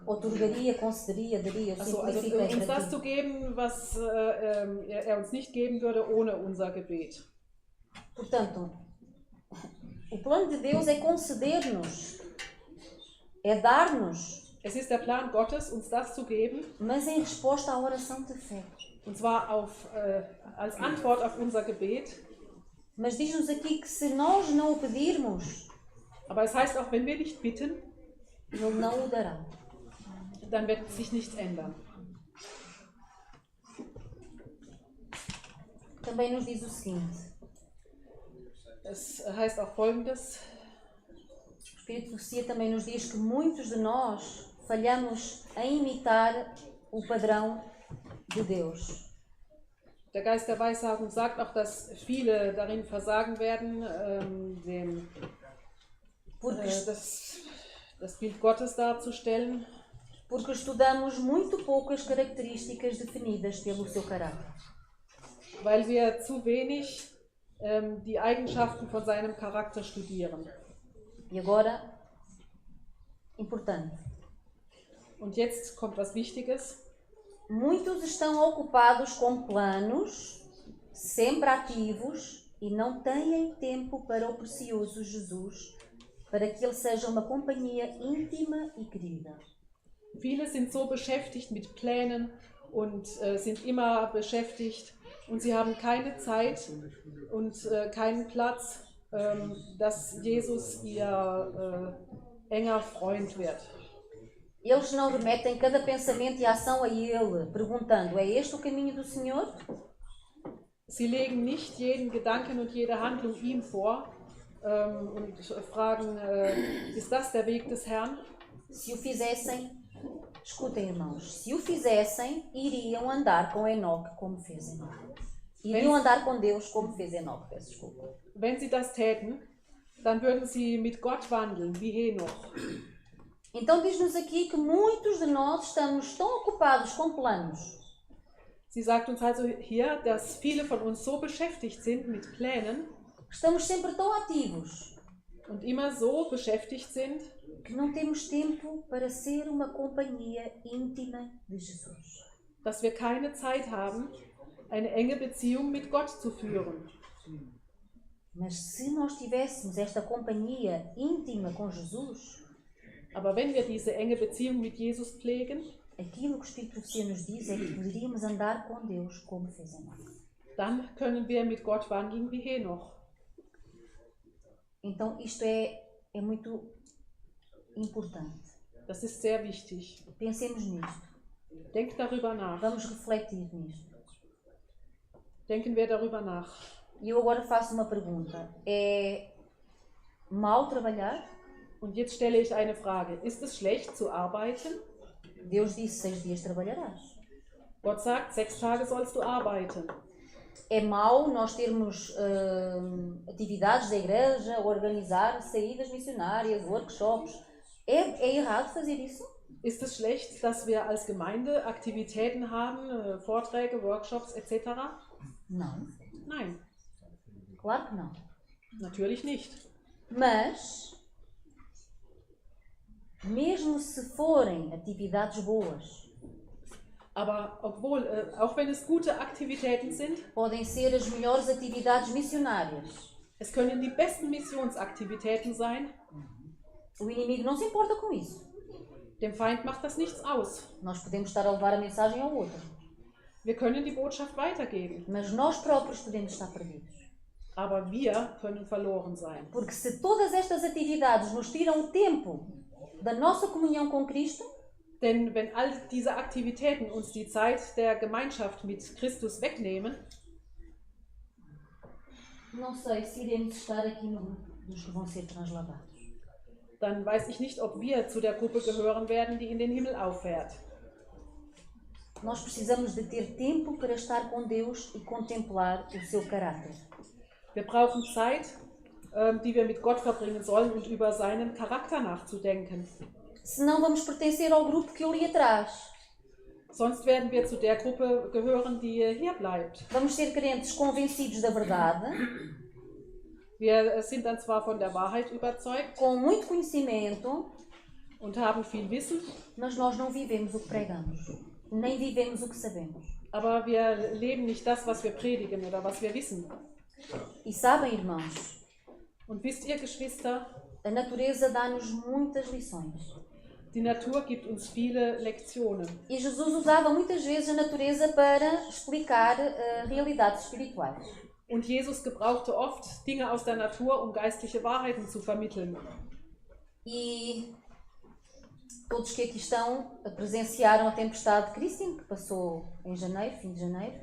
Otorgaria, concederia, daria, also uns das zu geben, was er uns nicht geben würde ohne unser Gebet. Portanto, o plano de Deus é conceder-nos, é dar-nos, Es ist der Plan Gottes, uns das zu geben, mas em resposta à oração de fé. und zwar als Antwort auf unser Gebet. Mas diz-nos aqui que se nós não o pedirmos, Aber es heißt auch, wenn wir nicht bitten, Ele não o dará. dann wird sich nichts ändern. Também nos diz o seguinte: Es heißt auch Folgendes: o Espírito de Profecia também nos diz que muitos de nós falhamos em imitar o padrão de Deus. Der Geist der Weissagung sagt auch, dass viele darin versagen werden, das Bild Gottes darzustellen, Porque estudamos muito pouco as características definidas pelo seu caráter. weil wir zu wenig die Eigenschaften von seinem Charakter studieren. E agora, importante, Und jetzt kommt was Wichtiges. muitos estão ocupados com planos, sempre ativos, e não têm tempo para o precioso Jesus, para que ele seja uma companhia íntima e querida. Viele sind so beschäftigt mit Plänen und sind immer beschäftigt und sie haben keine Zeit und keinen Platz, dass Jesus ihr enger Freund wird. Eles não remetem cada pensamento e ação a ele, perguntando: é este o caminho do Senhor? Sie legen nicht jeden Gedanken und jede Handlung ihm vor und fragen, ist das der Weg des Herrn? Se o fizessem, escutem, irmãos, se o fizessem, iriam andar com Enoque como fez Enoque. Iriam andar com Deus como fez Enoque, peço desculpa. Wenn sie das täten, dann würden sie mit Gott wandeln, wie Henoch. Então diz-nos aqui que muitos de nós estamos tão ocupados com planos, Sie sagt uns also hier, dass viele von uns so beschäftigt sind mit Plänen estamos sempre tão ativos, und immer so beschäftigt sind, que não temos tempo para ser uma companhia íntima de Jesus. dass wir keine Zeit haben, eine enge Beziehung mit Gott zu führen. Mas se nós tivéssemos esta companhia íntima com Jesus, Aber wenn wir diese enge Beziehung mit Jesus pflegen, aquilo que o Espírito de Profecia nos diz é que poderíamos andar com Deus como fez Enoque. dann können wir mit Gott wandeln wie Henoch. Então isto é muito importante. Das ist sehr wichtig. Pensemos nisto. Denkt darüber nach. Vamos refletir nisto. Denken wir darüber nach. E eu agora faço uma pergunta. É mau trabalhar? Und jetzt stelle ich eine Frage. Ist es schlecht zu arbeiten? Deus disse 6 dias trabalharás. Gott sagt, 6 Tage sollst du arbeiten. É mau nós termos atividades da igreja, organizar saídas missionárias, workshops. É errado fazer isso? Ist es schlecht, dass wir als Gemeinde Aktivitäten haben, Vorträge, Workshops etc.? Não, Nein, claro que não. natürlich nicht. Mas, mesmo se forem atividades boas, Aber auch wenn es gute Aktivitäten sind, podem ser as melhores atividades missionárias. es können die besten Missionsaktivitäten sein, O inimigo não se importa com isso. dem Feind macht das nichts aus. Nós podemos estar a levar a mensagem ao outro, Wir können die Botschaft weitergeben, mas nós próprios podemos estar perdidos. aber wir können verloren sein. Porque se todas estas atividades nos tiram o tempo da nossa comunhão com Cristo, Denn wenn all diese Aktivitäten uns die Zeit der Gemeinschaft mit Christus wegnehmen, não sei se iremos estar aqui no grupo dos que vão ser transladados. dann weiß ich nicht, ob wir zu der Gruppe gehören werden, die in den Himmel auffährt. Nós precisamos de ter tempo para estar com Deus e contemplar o seu caráter. Wir brauchen Zeit, die wir mit Gott verbringen sollen und über seinen Charakter nachzudenken. Senão vamos pertencer ao grupo que ali atrás. Sonst werden wir zu der Gruppe gehören, die hier bleibt. Vamos ser crentes convencidos da verdade, Wir sind dann zwar von der Wahrheit überzeugt com muito conhecimento, und haben viel Wissen, mas nós não vivemos o que pregamos, nem vivemos o que sabemos. aber wir leben nicht das, was wir predigen oder was wir wissen. E sabem, irmãos, Und wisst ihr, Geschwister, a natureza dá-nos muitas lições. die Natur gibt uns viele Lektionen. E Jesus usava muitas vezes a natureza para explicar realidades espirituais. Und Jesus gebrauchte oft Dinge aus der Natur, um geistliche Wahrheiten zu vermitteln. E todos que aqui estão presenciaram a tempestade Christine, que passou em janeiro, fim de janeiro.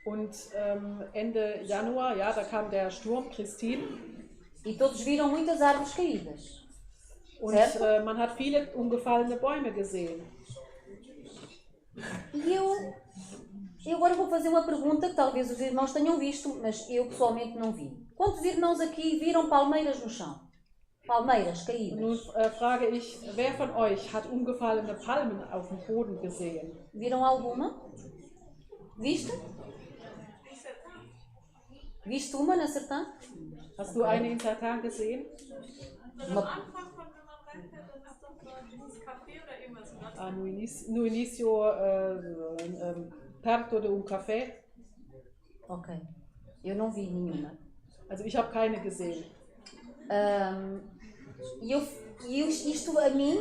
Und Ende Januar, ja, da kam der Sturm Christine. E todos viram muitas árvores caídas. Und Certo? man hat viele umgefallene Bäume gesehen. E eu agora vou fazer uma pergunta que talvez os irmãos tenham visto, mas eu pessoalmente não vi. Quantos irmãos aqui viram palmeiras no chão? Palmeiras caídas. Nun frage ich, wer von euch hat umgefallene Palmen auf dem Boden gesehen? Viram alguma? Viste? Viste uma na Sertã? Hast du eine in Satan gesehen? Uma- No início, perto de café. Ok. Eu não vi nenhuma. Also ich habe keine gesehen. Isto a mim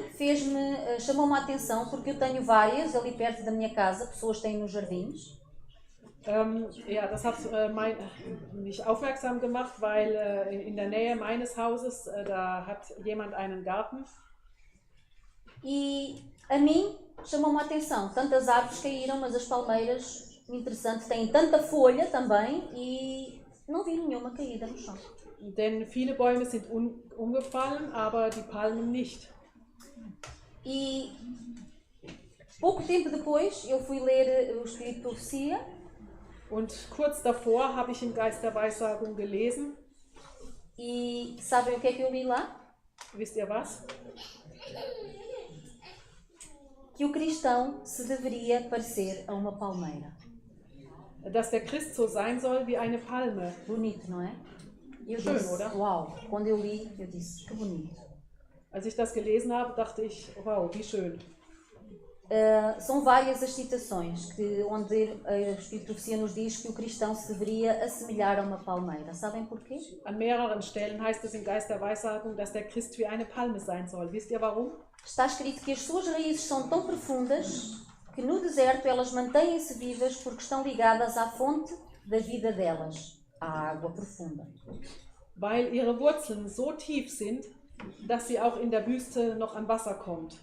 chamou-me a atenção porque eu tenho várias ali perto da minha casa, pessoas têm nos jardins. Ja, das hat mich aufmerksam gemacht, weil in der Nähe meines Hauses, da hat jemand einen Garten. E a mim chamou-me a atenção. Tantas árvores caíram, mas as palmeiras, interessante, têm tanta folha também e não vi nenhuma caída no chão. Denn viele Bäume sind umgefallen, aber die Palmen nicht. E pouco tempo depois eu fui ler o Espírito de Profecia. Und kurz davor habe ich im Geist der Weissagung gelesen. E sabem o que é que eu li lá? Wisst ihr was? Que o cristão se deveria parecer a uma palmeira. Dass der Christ so sein soll wie eine Palme. Bonito, não é? Eu Schön, disse, oder? uau, quando eu li, eu disse, que bonito. Als ich das gelesen habe, dachte ich, wow, wie schön. São várias as citações onde a Espírito de Profecia nos diz que o cristão se deveria assemelhar a uma palmeira. Sabem porquê? An mehreren Stellen heißt es im Geist der Weissagung, dass der Christ wie eine Palme sein soll. Wisst ihr warum? Está escrito que as suas raízes são tão profundas que no deserto elas mantêm-se vivas porque estão ligadas à fonte da vida delas, à água profunda. Weil ihre Wurzeln so tief sind, dass sie auch in der Wüste noch an Wasser kommt.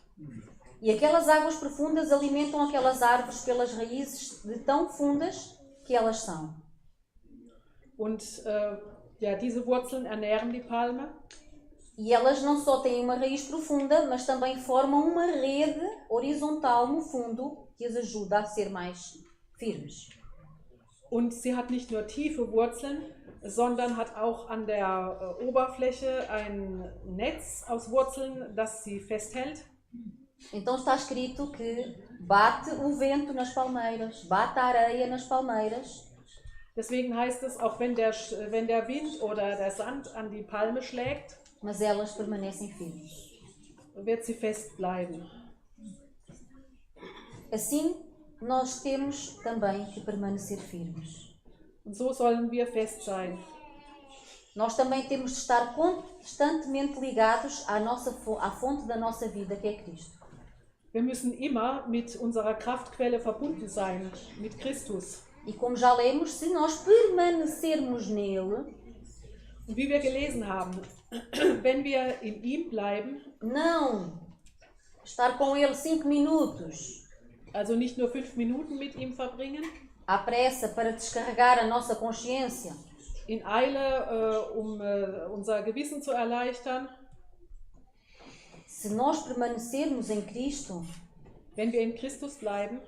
E aquelas águas profundas alimentam aquelas árvores pelas raízes de tão fundas que elas são. Und ja, diese Wurzeln ernähren die Palme. E elas não só têm uma raiz profunda, mas também formam uma rede horizontal no fundo que as ajuda a ser mais firmes. Und sie hat nicht nur tiefe Wurzeln, sondern hat auch an der Oberfläche ein Netz aus Wurzeln, das sie festhält. Então está escrito que bate o vento nas palmeiras, bate a areia nas palmeiras. Deswegen heißt es, auch wenn der Wind oder der Sand an die Palme schlägt, Mas elas permanecem firmes. wird sie fest bleiben. Assim, nós temos também que permanecer firmes. Und so sollen wir fest sein. Nós também temos de estar constantemente ligados à fonte da nossa vida, que é Cristo. Wir müssen immer mit unserer Kraftquelle verbunden sein, mit Christus. E como já lemos, se nós permanecermos nele, Und wie wir gelesen haben, wenn wir in ihm bleiben, não estar com ele 5 minutos also nicht nur 5 Minuten mit ihm verbringen, à pressa para descarregar a nossa consciência, in Eile, um unser Gewissen zu erleichtern, se nós permanecermos em Cristo, wenn wir in Christus bleiben,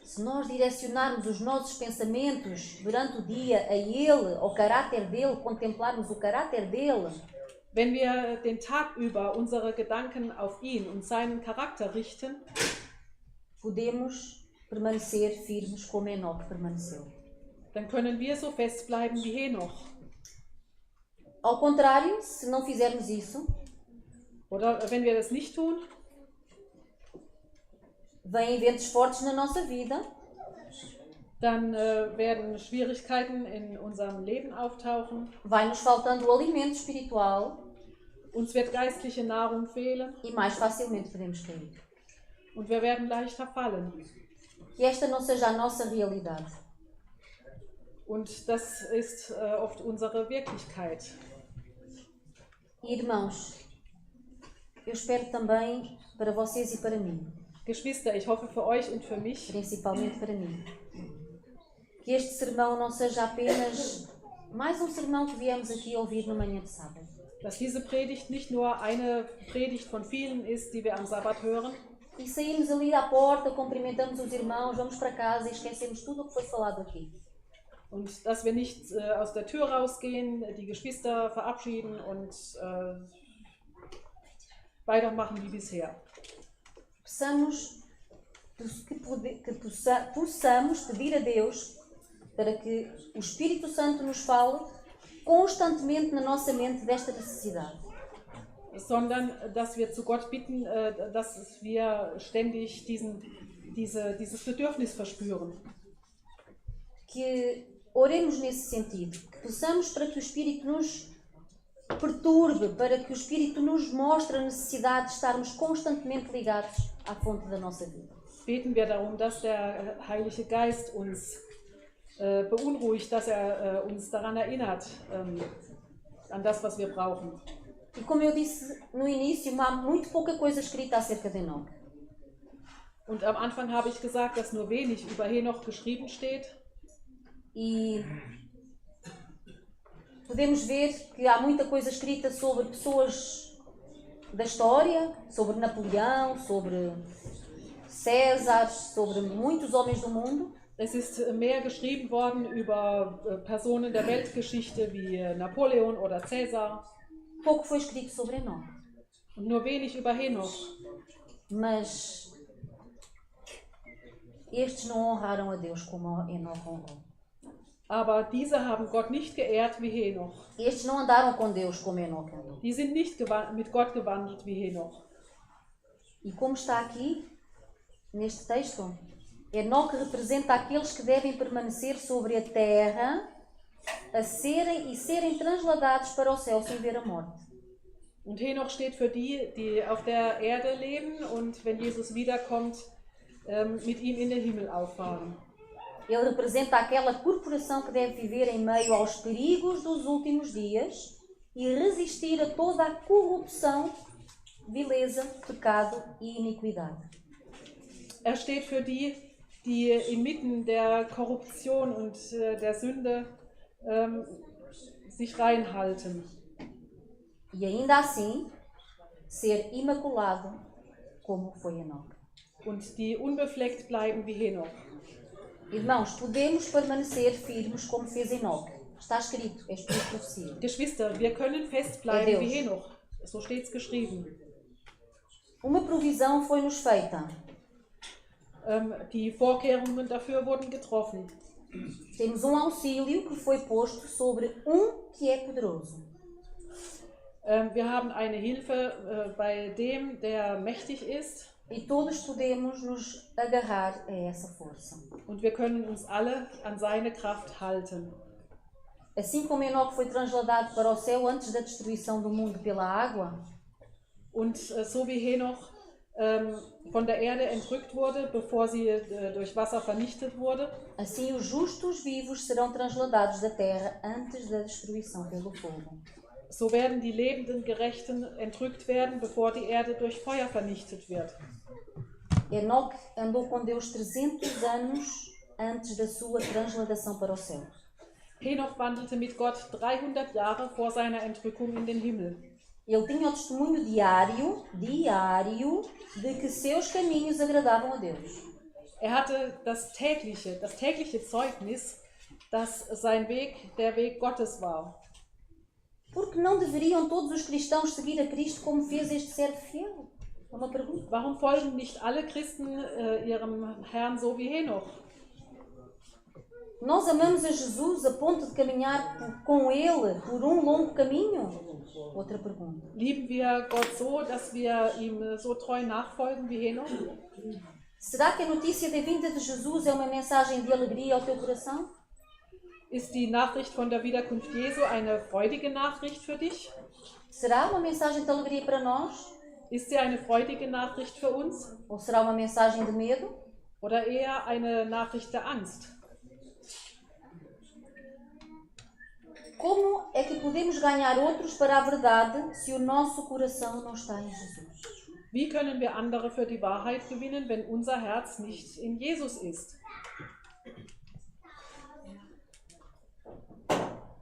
se nós direcionarmos os nossos pensamentos durante o dia a Ele, ao caráter dele, contemplarmos o caráter dele, wenn wir den Tag über unsere Gedanken auf ihn und seinen Charakter richten, podemos permanecer firmes como Enoque permaneceu. dann können wir so fest bleiben wie Henoch. Ao contrário, se não fizermos isso, Oder wenn wir das nicht tun, vêm eventos fortes na nossa vida, dann werden Schwierigkeiten in unserem Leben auftauchen. vai-nos faltando o alimento espiritual Uns wird geistliche Nahrung fehlen e mais facilmente podemos cair. und wir werden leichter fallen. Que esta não seja a nossa realidade. Und das ist oft unsere Wirklichkeit. E, irmãos, eu espero também para vocês e para mim, Geschwister, ich hoffe für euch und für mich, principalmente para mim, que este sermão não seja apenas mais um sermão que viemos aqui ouvir no manhã de sábado. dass diese Predigt nicht nur eine Predigt von vielen ist, die wir am Sabbat hören, E saímos ali à porta, cumprimentamos os irmãos, vamos para casa e esquecemos tudo o que foi falado aqui. und dass wir nicht aus der Tür rausgehen, die Geschwister verabschieden und weitermachen wie bisher. Possamos pedir a Deus para que o Espírito Santo nos fale constantemente na nossa mente desta necessidade. Sondern dass wir zu Gott bitten, dass wir ständig dieses Bedürfnis verspüren. Que oremos nesse sentido, que possamos para que o Espírito nos perturbe, para que o Espírito nos mostre a necessidade de estarmos constantemente ligados à fonte da nossa vida. Beten wir darum, dass der Heilige Geist uns beunruhigt, dass uns daran erinnert, an das, was wir brauchen. E como eu disse no início, há muito pouca coisa escrita acerca de Enoque. Und am Anfang habe ich gesagt, dass nur wenig über Henoch geschrieben steht. E podemos ver que há muita coisa escrita sobre pessoas da história, sobre Napoleão, sobre César, sobre muitos homens do mundo. Es ist mehr geschrieben worden über Personen der Weltgeschichte wie Napoleon oder Cäsar Pouco foi escrito sobre Enoque. und nur wenig über Henoch. Mas estes não honraram a Deus como Enoque honrou. Aber diese haben Gott nicht geehrt wie Henoch. Estes não andaram com Deus como Enoque andou. Die sind nicht mit Gott gewandelt wie Henoch. E como está aqui, neste texto, Enoque representa aqueles que devem permanecer sobre a terra a serem transladados para o céu sem ver a morte. Und Henoch steht für die, die auf der Erde leben und wenn Jesus wiederkommt, mit ihm in den Himmel auffahren. Ele representa aquela corporação que deve viver em meio aos perigos dos últimos dias e resistir a toda a corrupção, vileza, pecado e iniquidade. Steht für die, die inmitten der Korruption und der Sünde sich reinhalten. E ainda assim, ser imaculado como foi Enoque. Und die unbefleckt bleiben wie Henoch. Irmãos, podemos permanecer firmes como fez Enoque. Está escrito, é por profecia. Geschwister, wir können festbleiben wie Henoch. So steht es geschrieben. Uma provisão foi-nos feita. Die Vorkehrungen dafür wurden getroffen. Temos auxílio que foi posto sobre que é poderoso. Wir haben eine Hilfe bei dem, der mächtig ist. E todos podemos nos agarrar a essa força. Und wir können uns alle an seine Kraft halten. Assim como Enoque foi transladado para o céu antes da destruição do mundo pela água, Und so wie Henoch von der Erde entrückt wurde, bevor sie durch Wasser vernichtet wurde, assim os justos vivos serão transladados da terra antes da destruição pelo fogo. so werden die lebenden Gerechten entrückt werden, bevor die Erde durch Feuer vernichtet wird. Enoque andou com Deus 300 anos antes da sua transladação para o céu. Henoch wandelte mit Gott 300 Jahre vor seiner Entrückung in den Himmel. Ele tinha o testemunho diário, de que seus caminhos agradavam a Deus. Er hatte das tägliche Zeugnis, dass sein Weg der Weg Gottes war. Porque não deveriam todos os cristãos seguir a Cristo como fez este servo fiel? É uma pergunta. Warum folgen nicht alle Christen ihrem Herrn so wie Henoch? Nós amamos a Jesus a ponto de caminhar com Ele por um longo caminho? Outra pergunta. Lieben wir Gott so, dass wir ihm so treu nachfolgen wie Henoch? Será que a notícia da vinda de Jesus é uma mensagem de alegria ao teu coração? Ist die Nachricht von der Wiederkunft Jesu eine freudige Nachricht für dich? Será uma mensagem de alegria para nós? Ist sie eine freudige Nachricht für uns? Ou será uma mensagem de medo? Oder eher eine Nachricht der Angst? Como é que podemos ganhar outros para a verdade se o nosso coração não está em Jesus? Wie können wir andere für die Wahrheit gewinnen, wenn unser Herz nicht in Jesus ist?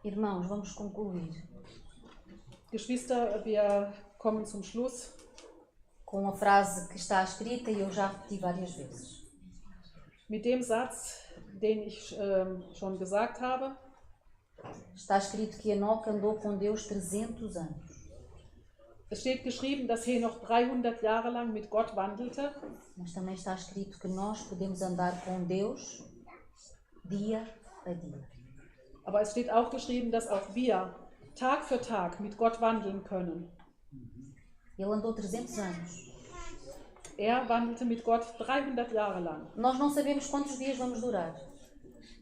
Irmãos, vamos concluir Geschwister, wir kommen zum Schluss com uma frase que está escrita e eu já repeti várias vezes. mit dem Satz, den ich schon gesagt habe. Está escrito que Enoque andou com Deus 300 anos. Es steht geschrieben, dass Henoch 300 Jahre lang mit Gott wandelte. Mas também está escrito que nós podemos andar com Deus dia a dia. Aber es steht auch geschrieben, dass auch wir Tag für Tag mit Gott wandeln können. Ele andou 300 anos. Er wandelte mit Gott 300 Jahre lang. Nós não sabemos quantos dias vamos durar.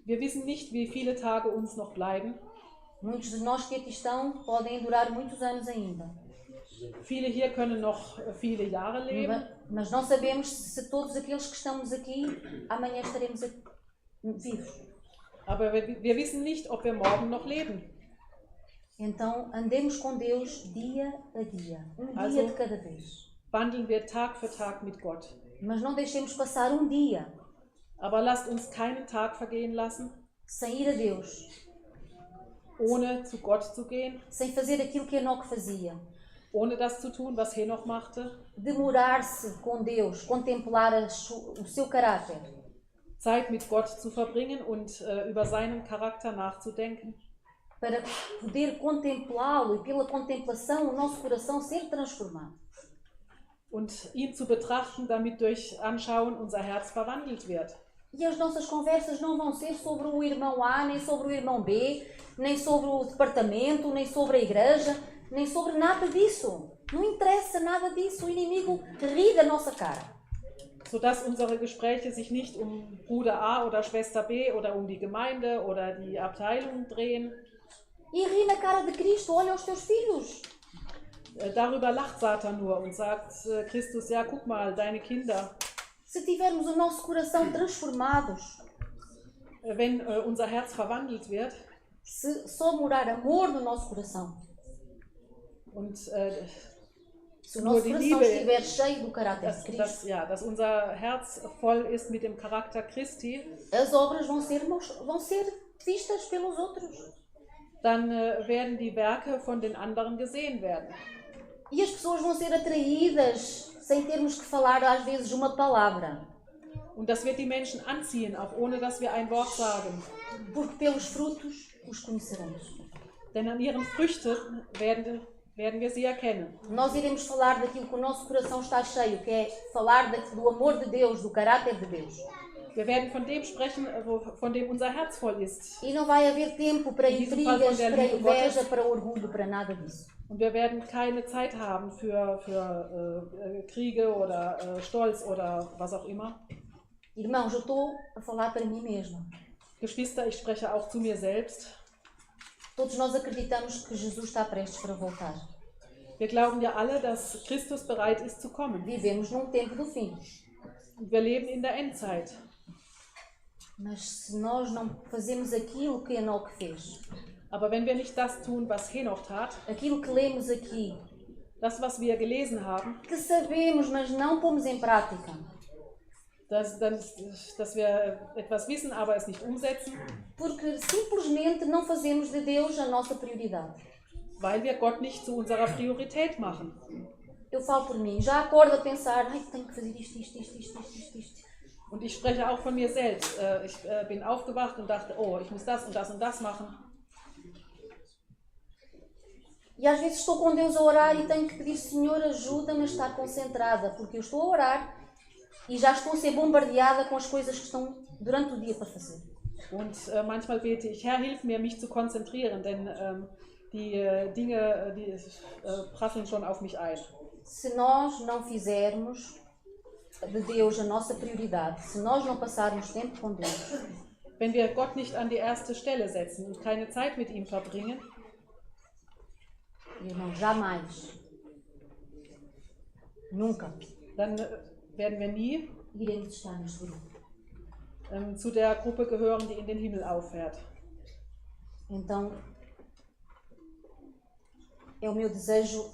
Wir wissen nicht, wie viele Tage uns noch bleiben. Muitos de nós que aqui estão podem durar muitos anos ainda. Viele hier können noch viele Jahre leben. Mas não sabemos se todos aqueles que estamos aqui amanhã estaremos vivos. Aber wir wissen nicht, ob wir morgen noch leben. Então andemos com Deus dia a dia, dia de cada vez. Wandeln wir Tag für Tag mit Gott. Mas não deixemos passar dia. Aber lasst uns keinen Tag vergehen lassen, sem ir a Deus, ohne zu Gott zu gehen, sem fazer aquilo que Enoque fazia, ohne das zu tun, was Henoch machte, demorar-se com Deus, contemplar o seu caráter, Zeit mit Gott zu verbringen und über seinen Charakter nachzudenken, para poder contemplá-lo e pela contemplação o nosso coração ser transformado. Und ihn zu betrachten, damit durch Anschauen unser Herz verwandelt wird. E as nossas conversas não vão ser sobre o irmão A, nem sobre o irmão B, nem sobre o departamento, nem sobre a igreja, nem sobre nada disso. Não interessa nada disso. O inimigo ri da nossa cara. Sodass unsere Gespräche sich nicht um Bruder A oder Schwester B oder um die Gemeinde oder die Abteilung drehen. E ri na cara de Cristo, olha os teus filhos. Darüber lacht Satan nur und sagt Christus, ja, guck mal, deine Kinder. Se tivermos o nosso coração transformados, wenn unser Herz verwandelt wird, se só morar amor no nosso coração, und se o nosso coração estiver cheio do caráter de Cristo, dass unser Herz voll ist mit dem Charakter Christi, as obras vão ser vistas pelos outros. Dann werden die Werke von den anderen gesehen werden. E as pessoas vão ser atraídas sem termos que falar às vezes uma palavra. Und das wird die Menschen anziehen, auch ohne dass wir ein Wort sagen. Porque pelos frutos os conheceremos. Denn an ihren Früchten werden wir sie erkennen. Nós iremos falar daquilo que o nosso coração está cheio, que é falar do amor de Deus, do caráter de Deus. Wir werden von dem sprechen, von dem unser Herz voll ist. E não vai haver tempo para Em diesem Fall intrigas, von der para Liebe inveja, Gottes. para orgulho, para nada disso. Und wir werden keine Zeit haben für Kriege oder Stolz oder was auch immer. Irmãos, eu estou a falar para mim mesma. Geschwister, ich spreche auch zu mir selbst. Todos nós acreditamos que Jesus está prestes para voltar. Wir glauben ja alle, dass Christus bereit ist zu kommen. Vivemos num tempo do fim. Und wir leben in der Endzeit. Mas se nós não fazemos aquilo que Enoque fez, Aber wenn wir nicht das tun, was Henoch tat, aquilo que lemos aqui, das, was wir gelesen haben, que sabemos, mas não pomos em prática, dass wir etwas wissen, aber es nicht umsetzen, porque simplesmente não fazemos de Deus a nossa prioridade. weil wir Gott nicht zu unserer Priorität machen. Eu falo por mim, já acordo a pensar, ai, tenho que fazer isto. Und ich spreche auch von mir selbst. Ich bin aufgewacht und dachte, oh, ich muss das und das und das machen. E às vezes estou com Deus a orar e tenho que pedir, Senhor, ajuda-me a estar concentrada, porque eu estou a orar e já estou a ser bombardeada com as coisas que estão durante o dia para fazer. Und manchmal bete ich, Herr, hilf mir, mich zu konzentrieren, denn die Dinge, die prasseln schon auf mich ein. Se nós não fizermos de Deus a nossa prioridade, se nós não passarmos tempo com Deus, Wenn wir Gott nicht an die erste Stelle setzen und keine Zeit mit ihm verbringen, irmão, jamais, nunca dann werden wir nie iremos estar neste grupo. zu der Gruppe gehören, die in den Himmel auffährt. Então, é o meu desejo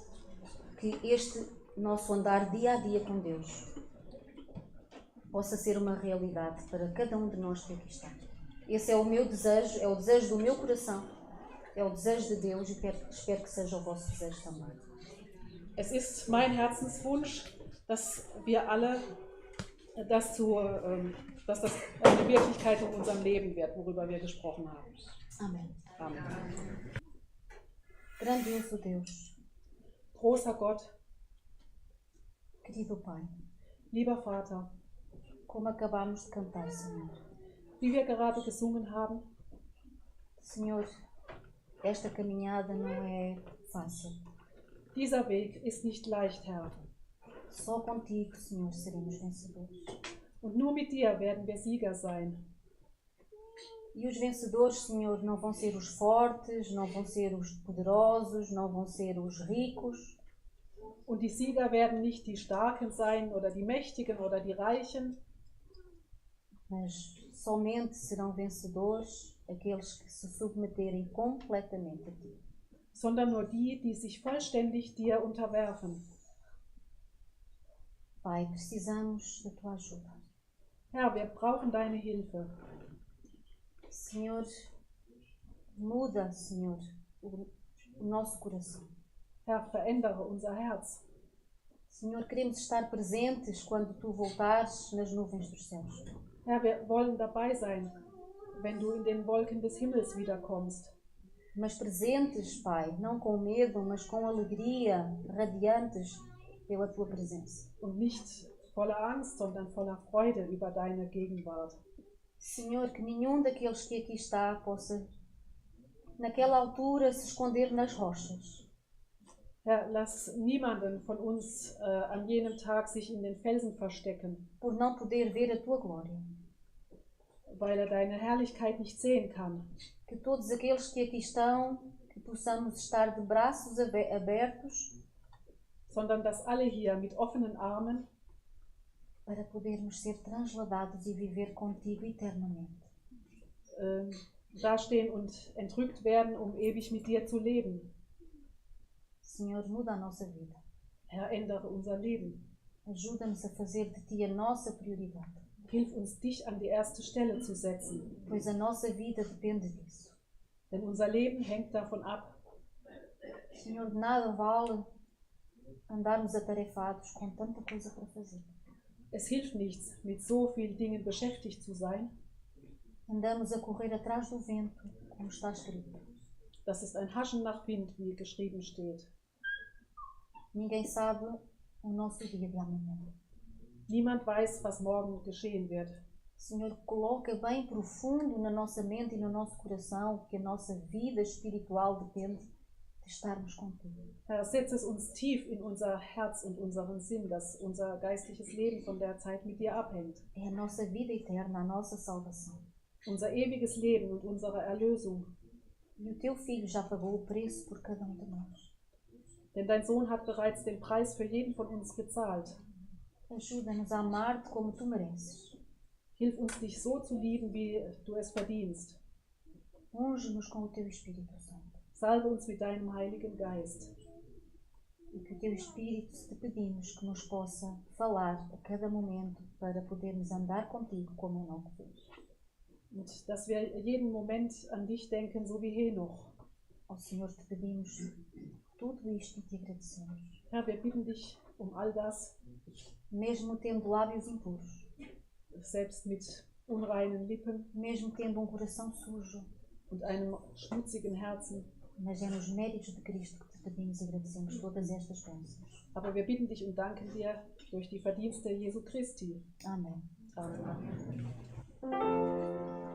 que este nosso andar dia a dia com Deus possa ser uma realidade para cada um de nós que aqui está. Esse é o meu desejo, é o desejo do meu coração, é o desejo de Deus e espero que seja o vosso desejo também. Es ist mein Herzenswunsch, dass wir alle dass das eine Wirklichkeit in unserem Leben wird, worüber wir gesprochen haben. Amém. Amen. Grandioso Deus, Großer Gott, querido Pai, lieber Vater, como acabamos de cantar, Senhor. wie wir gerade gesungen haben, Senhor, esta caminhada não é fácil. dieser Weg ist nicht leicht, Herr. Só contigo, Senhor, seremos vencedores. Und nur mit dir werden wir Sieger sein. E os vencedores, Senhor, não vão ser os fortes, não vão ser os poderosos, não vão ser os ricos, Und die Sieger werden nicht die Starken sein oder die Mächtigen oder die Reichen, mas somente serão vencedores aqueles que se submeterem completamente a Ti. sondern nur die, die sich vollständig dir unterwerfen. Pai, precisamos da Tua ajuda. Herr, wir brauchen deine Hilfe. Senhor, muda, Senhor, o nosso coração. Herr, verändere unser Herz. Senhor, queremos estar presentes quando Tu voltares nas nuvens dos céus. Herr, wir wollen dabei sein, wenn du in den Wolken des Himmels wiederkommst. Mas presentes, Pai, não com medo, mas com alegria, radiantes pela Tua presença. Und nicht voller Angst, sondern voller Freude über deine Gegenwart. Senhor, que nenhum daqueles que aqui está possa, naquela altura, se esconder nas rochas. Herr, lass niemanden von uns an jenem Tag sich in den Felsen verstecken, Por não poder ver a Tua glória. weil er deine Herrlichkeit nicht sehen kann. Que todos aqueles que aqui estão, que possamos estar de braços abertos Sondern dass alle hier mit offenen Armen para podermos ser transladados e viver contigo eternamente. dastehen und entrückt werden, um ewig mit dir zu leben. Senhor, muda a nossa vida. Herr, ändere unser Leben. Ajuda-nos a fazer de Ti a nossa prioridade, Hilf uns, dich an die erste Stelle zu setzen, pois a nossa vida depende disso. denn unser Leben hängt davon ab. Senhor, de nada vale andarmos atarefados com tanta coisa para fazer. Es hilft nichts, mit so vielen Dingen beschäftigt zu sein. Andamos a correr atrás do vento, como está escrito. Das ist ein Haschen nach Wind, wie geschrieben steht. Ninguém sabe o nosso dia de amanhã. Niemand weiß, was morgen geschehen wird. Senhor, coloca bem profundo na nossa mente e no nosso coração que a nossa vida espiritual depende de estarmos contigo. Herr, setze es uns tief in unser Herz und unseren Sinn, dass unser geistliches Leben von der Zeit mit dir abhängt. É a nossa vida eterna, a nossa salvação. Unser ewiges Leben und unsere Erlösung. E o teu Filho já pagou o preço por cada um de nós. Denn dein Sohn hat bereits den Preis für jeden von uns gezahlt. Ajuda-nos a amar-te como tu mereces. Hilf uns, dich so zu lieben, wie du es verdienst. Unge-nos com o teu Espírito Santo. Salbe uns mit deinem Heiligen Geist. E que o teu Espírito, te pedimos, que nos possa falar a cada momento para podermos andar contigo como Enoque fez. Und dass wir jeden Moment an dich denken, so wie Henoch. Ó Senhor, te pedimos tudo isto e te agradecemos. Herr, wir bitten dich um all das, Mesmo tendo lábios impuros, selbst mit unreinen Lippen mesmo tendo um coração sujo, und einem schmutzigen Herzen. mas é nos méritos de Cristo que te pedimos e agradecemos todas estas bênçãos. Aber wir bitten dich und danken dir durch die Verdienste Jesu Christi. Amém. Amen.